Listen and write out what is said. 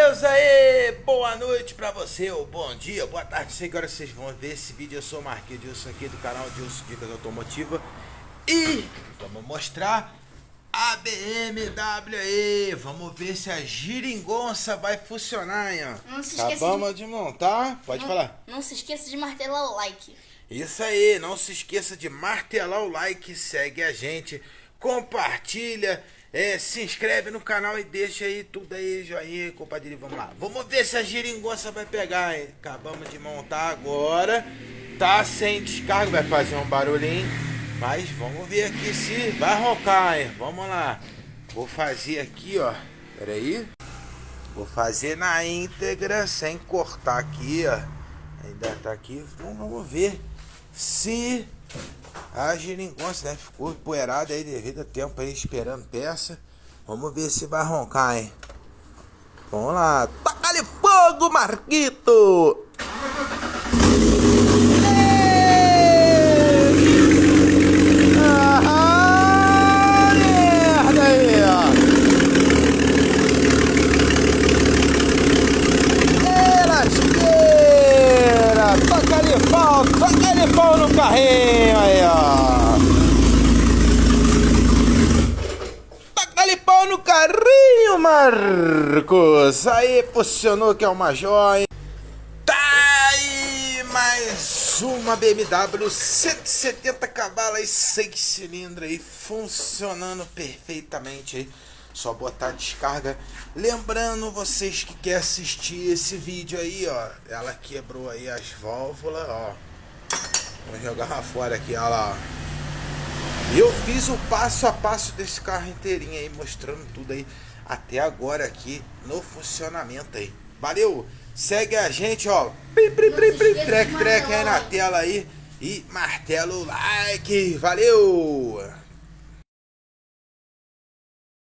Beleza? E boa noite pra você, ou bom dia, boa tarde, sei que hora vocês vão ver esse vídeo. Eu sou o Marquinhos Dilson aqui do canal Dilson Dicas Automotiva. E vamos mostrar a BMW aí. Vamos ver se a geringonça vai funcionar, hein? Não se esqueça Acabamos de montar, pode falar. Não se esqueça de martelar o like. Isso aí, não se esqueça de martelar o like, segue a gente, compartilha, se inscreve no canal e deixa aí tudo aí, joinha, compadre, vamos lá. Vamos ver se a geringonça vai pegar, hein? Acabamos de montar agora, tá sem descarga, vai fazer um barulhinho, mas vamos ver aqui se vai roncar, hein? Vamos lá, vou fazer aqui, ó, pera aí, vou fazer na íntegra, sem cortar aqui, ó, ainda tá aqui, vamos ver se a geringonça, né, ficou empoeirada aí devido a tempo aí esperando peça. Vamos ver se vai roncar, hein? Vamos lá, taca-lhe fogo, Marquito! Merda aí, ó! Taca-lhe pau no carrinho aí, ó. Taca-lhe pau no carrinho, Marcos. Aí, posicionou que é uma joia. Tá aí mais uma BMW 170 cavalos e 6 cilindros aí, funcionando perfeitamente aí. Só botar a descarga. Lembrando vocês que querem assistir esse vídeo aí, ó. Ela quebrou aí as válvulas, ó. Vou jogar fora aqui, ó lá, ó. Eu fiz o passo a passo desse carro inteirinho aí, mostrando tudo aí até agora aqui no funcionamento aí. Valeu! Segue a gente, ó. Trek aí na tela aí. E martela o like. Valeu!